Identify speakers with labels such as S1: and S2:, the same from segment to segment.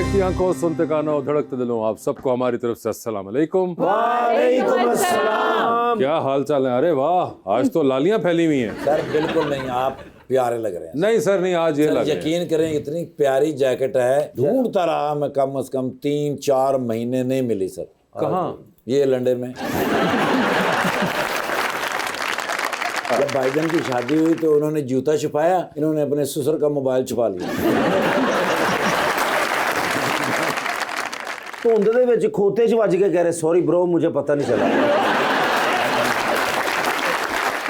S1: देखती आंखों, सुनते कानों, धड़कते दिलों, आप सबको हमारी तरफ से अस्सलाम वालेकुम।
S2: वालेकुम अस्सलाम।
S1: क्या हाल चाल है? अरे वाह, आज तो लालियां फैली हुई हैं।
S2: सर बिल्कुल नहीं, आप प्यारे लग रहे हैं।
S1: नहीं सर नहीं, आज ये
S2: सर
S1: लगे
S2: यकीन करें, इतनी प्यारी जैकेट है, ढूंढता रहा मैं, कम से कम 3-4 महीने नहीं मिली सर।
S1: कहाँ?
S2: ये लंदन में। जब भाईजान की शादी हुई तो उन्होंने जूता छुपाया, इन्होंने अपने ससुर का मोबाइल छुपा लिया।
S3: ਧੁੰਦ ਦੇ ਵਿੱਚ ਖੋਤੇ 'ਚ ਵੱਜ ਕੇ ਕਹਿ ਰਹੇ ਸੌਰੀ ਬ్రో मुझे पता नहीं चला।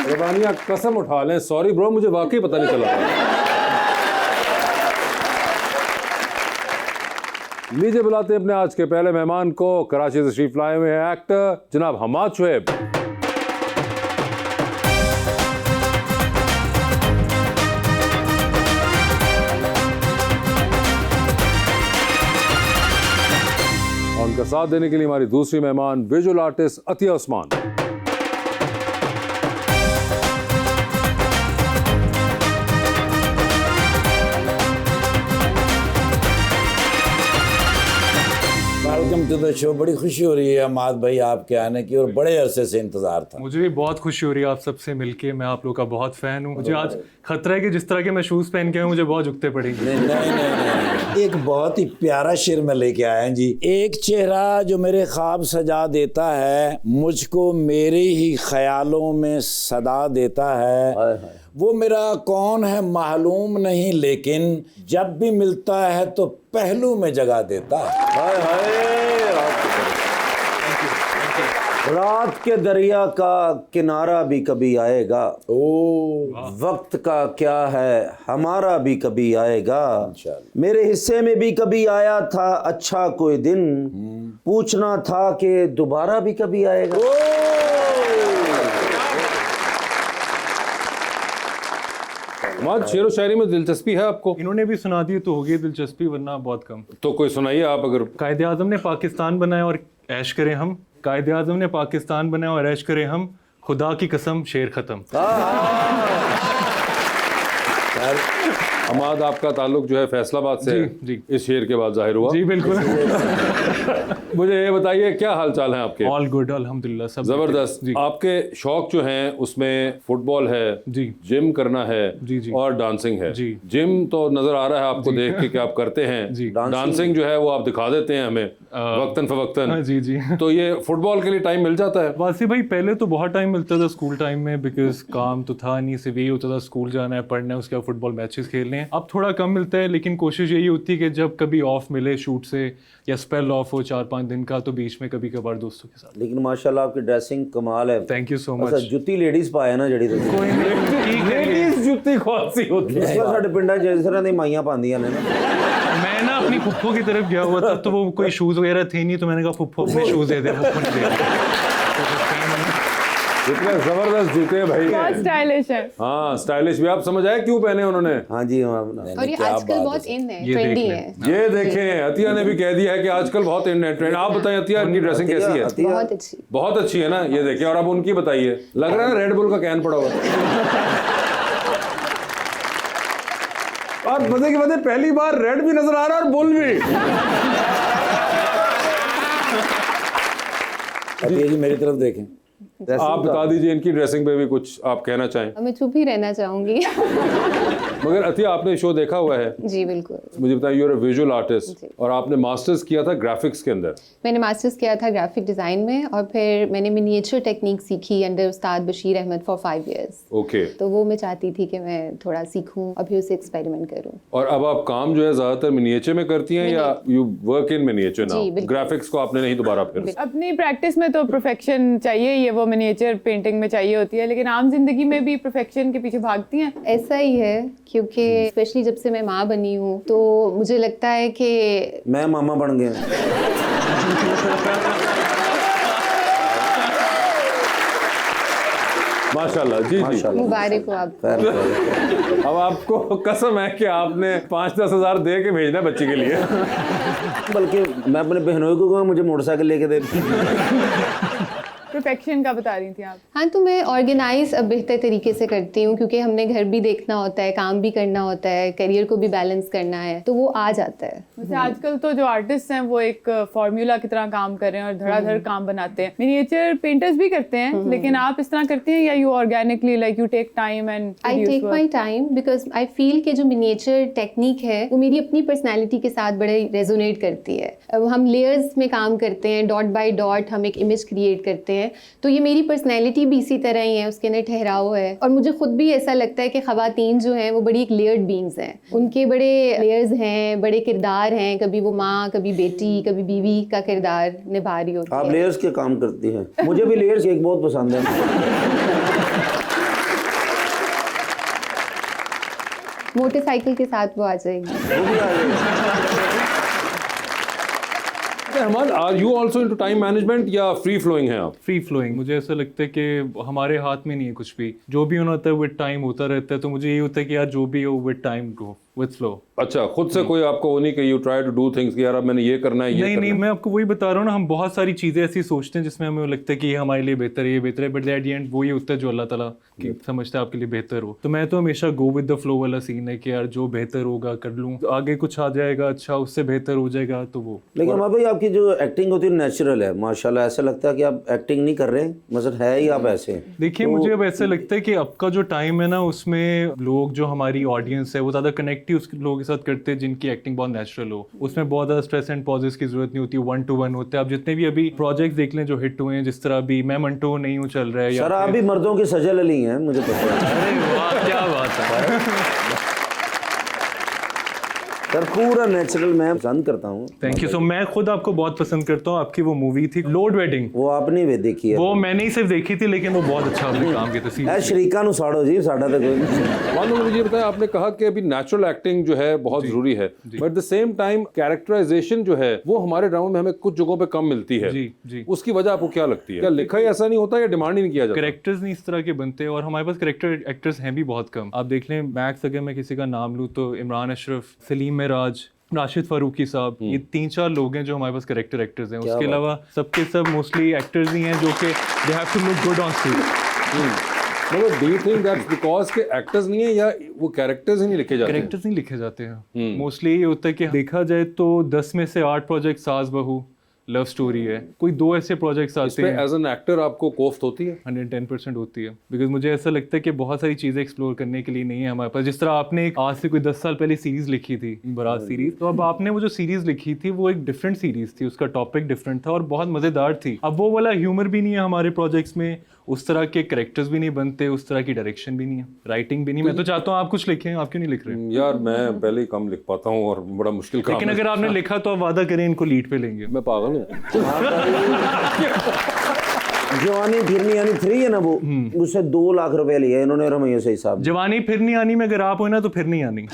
S1: रबानिया कसम उठा लें, सॉरी ब्रो मुझे वाकई पता नहीं चला। लीजिए बुलाते हैं अपने आज के पहले मेहमान को। कराची से तशरीफ लाए हुए हैं एक्टर जनाब हमाद शुएब। और उनका साथ देने के लिए हमारी दूसरी मेहमान visual artist Atiya Usman.
S2: Welcome to the show. बड़ी खुशी हो रही है हमाद भाई आपके आने की, और बड़े अरसे से इंतजार था।
S4: मुझे भी बहुत खुशी हो रही है आप सबसे मिलके। मैं आप लोग का बहुत फैन हूँ। मुझे आज खतरा है कि जिस तरह के मैं शूज पहन के आए मुझे बहुत झुकते पड़ेंगे।
S2: नहीं नहीं नहीं, एक बहुत ही प्यारा शेर में लेके आया हैं जी। एक चेहरा जो मेरे ख्वाब सजा देता है, मुझको मेरे ही ख्यालों में सदा देता है, वो मेरा कौन है मालूम नहीं, लेकिन जब भी मिलता है तो पहलू में जगह देता है।
S3: हाय हाय, रात के दरिया का किनारा भी कभी आएगा,
S2: ओ
S3: वक्त का क्या है हमारा भी कभी आएगा, मेरे हिस्से में भी कभी आया था अच्छा कोई दिन, पूछना था कि दोबारा भी कभी आएगा।
S1: हमाद शेरो शायरी में दिलचस्पी है आपको?
S4: इन्होंने भी सुना दी तो होगी दिलचस्पी, वरना बहुत कम।
S1: तो कोई सुनाइए आप। अगर
S4: कायदे आजम ने पाकिस्तान बनाया और ऐश करें हम, कायदे आजम ने पाकिस्तान बनाया और ऐश करें हम, खुदा की कसम शेर खत्म।
S1: हमाद आपका ताल्लुक जो है फैसलाबाद से है।
S4: जी।
S1: इस शेर के बाद जाहिर हुआ।
S4: जी बिल्कुल।
S1: मुझे ये बताइए क्या हाल चाल है आपके?
S4: ऑल गुड अल्हम्दुलिल्लाह, सब
S1: जबरदस्त।
S4: जी।
S1: आपके शौक जो हैं उसमें फुटबॉल है,
S4: जी
S1: जिम करना है,
S4: जी जी
S1: और डांसिंग है।
S4: जी।
S1: जिम तो नजर आ रहा है आपको देख के कि आप करते हैं।
S4: जी।
S1: डांसिंग जो है वो आप दिखा देते हैं हमें वक्तन फवक्तन।
S4: जी जी।
S1: तो ये फुटबॉल के लिए टाइम मिल जाता है?
S4: वासी भाई पहले तो बहुत टाइम मिलता था स्कूल टाइम में, बिकॉज काम तो था नहीं, सिर्फ यही होता था स्कूल जाना है, पढ़ना है, उसके बाद फुटबॉल मैचेस खेलने हैं। अब थोड़ा कम मिलता है, लेकिन कोशिश यही होती है कि जब कभी ऑफ मिले शूट से या स्पेल ऑफ हो 4-5 दिन का, तो बीच में कभी कभार दोस्तों के साथ।
S3: लेकिन माशाल्लाह आपकी ड्रेसिंग कमाल है।
S4: थैंक यू सो
S3: अच्छा
S4: मच।
S3: जुत्ती लेडीज पाए ना जड़ी ਤੁਸੀਂ
S4: कोई नहीं,
S1: लेडीज जूती कौन सी होती है?
S3: ਇਸ ਵਾਰ ਸਾਡੇ ਪਿੰਡਾਂ 'ਚ ਜਿਸ ਤਰ੍ਹਾਂ ਦੀ ਮਾਈਆਂ ਪਾਉਂਦੀਆਂ ने ना।
S4: मैं ना अपनी फुफ्फो की तरफ गया हुआ था, तो वो कोई शूज वगैरह थे नहीं, तो मैंने कहा फुफ्फो अपने शूज दे दे। फुफ्फो ने दे दिए।
S1: इतने जबरदस्त जूते हैं भाई।
S5: बहुत स्टाइलिश है।
S1: हाँ स्टाइलिश भी। आप समझ आए क्यों पहने उन्होंने?
S3: हाँ जी हाँ।
S5: और ये आजकल बहुत इन है,
S4: ये
S5: ट्रेंडी
S4: देख
S5: है।
S1: ये देखें, अतिया ने भी कह दिया है कि आजकल बहुत इन है ट्रेंड। आप बताएं अतिया, इनकी ड्रेसिंग कैसी है?
S5: बहुत अच्छी।
S1: बहुत अच्छी है ना, ये देखिए। और अब उनकी बताइए, लग रहा है रेड बुल का कैन पड़ा हुआ है। और मजे की बात है, पहली बार रेड भी नजर आ रहा है और बुल भी।
S2: अतिया जी मेरी तरफ देखें।
S1: आप बता दीजिए इनकी ड्रेसिंग पे भी कुछ आप कहना चाहें।
S5: मैं चुप ही रहना चाहूंगी।
S1: मगर अतिया आपने शो देखा हुआ है?
S5: जी बिल्कुल।
S1: मुझे बताइए, यूर अ विजुअल आर्टिस्ट
S5: जी।
S1: और आपने मास्टर्स किया था ग्राफिक्स के अंदर।
S5: मैंने मास्टर्स किया था ग्राफिक डिज़ाइन में, और फिर मैंने मिनिएचर टेक्निक सीखी under Ustad Bashir Ahmed for 5 years।
S1: ओके।
S5: तो वो मैं चाहती थी कि मैं थोड़ा सीखूं और फिर उसे एक्सपेरिमेंट करूं।
S1: और अब आप काम जो है ज्यादातर मिनिएचर में करती हैं या यू वर्क इन मिनिएचर
S5: जी,
S1: नाउ?
S5: बिल्कुल।
S1: ग्राफिक्स को आपने नहीं दोबारा फिर?
S6: अपनी प्रैक्टिस में तो परफेक्शन चाहिए ही है, वो मिनिएचर पेंटिंग में चाहिए होती है, लेकिन आम जिंदगी में भी परफेक्शन के पीछे भागती हैं।
S5: ऐसा ही है, क्योंकि स्पेशली जब से मैं माँ बनी हूँ तो मुझे लगता है कि
S3: मैं मामा बन गया।
S1: माशाल्लाह। जी जी।
S5: मुबारक हो आप।
S1: अब आपको कसम है कि आपने 5-10 हज़ार दे के भेजना है बच्ची के लिए।
S3: बल्कि मैं अपने बहनों को कहूँगा मुझे मोटरसाइकिल लेके दे।
S6: परफेक्शन का बता रही थी आप।
S5: हाँ, तो मैं ऑर्गेनाइज अब बेहतर तरीके से करती हूँ, क्योंकि हमने घर भी देखना होता है, काम भी करना होता है, करियर को भी बैलेंस करना है, तो वो आ जाता है।
S6: वैसे आजकल तो जो आर्टिस्ट हैं वो एक फॉर्मूला की तरह काम कर रहे हैं और धड़ाधड़ काम बनाते हैं। मिनिएचर पेंटर्स भी करते हैं, लेकिन आप इस तरह करते हैं या you organically like you take time and
S5: I take my time because I feel कि जो मिनिएचर टेक्निक है वो मेरी अपनी पर्सनैलिटी के साथ बड़े रेजोनेट करती है। अब हम लेयर्स में काम करते हैं, डॉट बाय डॉट हम एक इमेज क्रिएट करते हैं, तो ये मेरी पर्सनैलिटी भी इसी तरह ही है, उसके अंदर ठहराव है। और मुझे खुद भी ऐसा लगता है कि ख़वातीन जो हैं वो बड़ी एक लेयर्ड बींग्स हैं, उनके बड़े लेयर्स हैं, बड़े किरदार हैं, कभी वो माँ, कभी बेटी, कभी बीवी का किरदार निभा रही होती
S3: आप
S5: है।
S3: लेयर्स के काम करती हैं। मुझे भी लेयर्स केक बहुत पसंद है।
S5: मोटरसाइकिल के साथ वो आ जाएगी।
S3: वो भी आ गई।
S1: Rahman, are you also into time management या फ्री फ्लोइंग हैं आप?
S4: Free flowing. मुझे ऐसा लगता है कि हमारे हाथ में नहीं है कुछ भी, जो भी होना होता है विद टाइम होता रहता है। तो मुझे यही होता है कि यार जो भी हो with time go with flow.
S1: अच्छा, खुद से कोई आपको वो नहीं कि you try to do things कि यार अब मैंने ये करना है, ये
S4: नहीं
S1: करना
S4: नहीं,
S1: है।
S4: मैं आपको वही बता रहा हूँ ना, हम बहुत सारी चीज़ें ऐसी सोचते हैं जिसमें हमें लगता है कि ये हमारे लिए बेहतर है, ये बेहतर है, बट एट द एंड वो ये होता है जो अल्लाह ताला की समझता है आपके लिए बेहतर हो। तो मैं तो हमेशा गो विद द फ्लो वाला सीन है कि यार जो बेहतर होगा कर लूँ, आगे कुछ आ जाएगा अच्छा, उससे बेहतर हो जाएगा तो वो।
S3: लेकिन हमारे भाई आपकी जो एक्टिंग होती है नेचुरल है माशाल्लाह। ऐसा लगता है कि आप एक्टिंग नहीं कर रहे, मतलब है ही आप ऐसे।
S4: देखिए मुझे अब ऐसा लगता है कि अब का जो टाइम है ना, उसमें लोग जो हमारी ऑडियंस है वो ज़्यादा कनेक्ट ही उस लोगों के साथ करते हैं जिनकी एक्टिंग बहुत नेचुरल हो। उसमें बहुत ज़्यादा स्ट्रेस एंड पॉजेस की जरूरत नहीं होती, 1 to 1 होता है। आप जितने भी अभी प्रोजेक्ट्स देख लें जो हिट हुए हैं, जिस तरह अभी मैं मंटो नहीं हूँ चल रहा है,
S3: सर आप भी मर्दों की सजल अली हैं, मुझे पता है।
S4: अरे वाह क्या बात है।
S3: सर पूरा नेचुरल मैं पसंद करता हूँ।
S4: Thank you. सो मैं खुद आपको बहुत पसंद करता हूँ। आपकी वो मूवी थी लोड वेडिंग,
S3: वो आपने भी देखी है?
S4: वो मैंने ही सिर्फ देखी थी, लेकिन वो बहुत अच्छा आपने काम किया था।
S3: ऐ शरीका नु साड़ो जी, साडा तो कोई नहीं।
S1: मानो मुझे बताया, आपने कहा कि अभी नेचुरल एक्टिंग जो है बहुत जरूरी है, but the same time characterisation जो है वो हमारे ड्रामा में हमें कुछ जगहों पे कम मिलती है।
S4: जी जी।
S1: उसकी वजह आपको क्या लगती है? क्या लिखा ही ऐसा नहीं होता या डिमांड ही नहीं किया जाता?
S4: करेक्टर्स नहीं इस तरह के बनते, और हमारे पास करेक्टर एक्टर्स हैं भी बहुत कम। आप देख लें मैक्स, अगर मैं किसी का नाम लूँ तो इमरान अशरफ, सलीम मेराज, राशिद फारूकी साहब, ये 3-4 लोग हैं जो हमारे पास करेक्टर एक्टर्स हैं। उसके अलावा सबके सब मोस्टली एक्टर्स ही हैं जो कि they have to look good on screen.
S1: मतलब do you think that's because के एक्टर्स नहीं है या वो कैरेक्टर्स ही नहीं लिखे जाते हैं?
S4: कैरेक्टर्स नहीं लिखे जाते हैं। मोस्टली ये होता है कि देखा जाए तो 10 में से 8 प्रोजेक्ट सास बहू लव स्टोरी है, कोई 2 ऐसे प्रोजेक्ट्स आते हैं।
S1: एज एन एक्टर आपको कोफ्त होती है?
S4: 110% होती है, बिकॉज मुझे ऐसा लगता है कि बहुत सारी चीज़ें एक्सप्लोर करने के लिए नहीं है हमारे पास। जिस तरह आपने एक आज से कोई 10 साल पहले सीरीज लिखी थी, बारात सीरीज, तो अब आपने वो जो सीरीज लिखी थी वो एक डिफरेंट सीरीज थी, उसका टॉपिक डिफरेंट था और बहुत मज़ेदार थी। अब वो वाला ह्यूमर भी नहीं है हमारे प्रोजेक्ट्स में, उस तरह के कैरेक्टर्स भी नहीं बनते, उस तरह की डायरेक्शन भी नहीं है, राइटिंग भी नहीं। मैं तो चाहता हूँ आप कुछ लिखें, आप क्यों नहीं लिख रहे?
S1: यार मैं पहले ही कम लिख पाता हूँ और बड़ा मुश्किल काम
S4: लेकिन
S1: है।
S4: अगर आपने लिखा तो आप वादा करें इनको लीड पे लेंगे।
S1: मैं पागल हूँ।
S3: जवानी फिरनी यानी 3 है ना, वो उससे 2 लाख रुपए लिए इन्होंने रमैया से हिसाब।
S4: जवानी फिर नहीं आनी में अगर आप हो ना तो फिर नहीं आनी।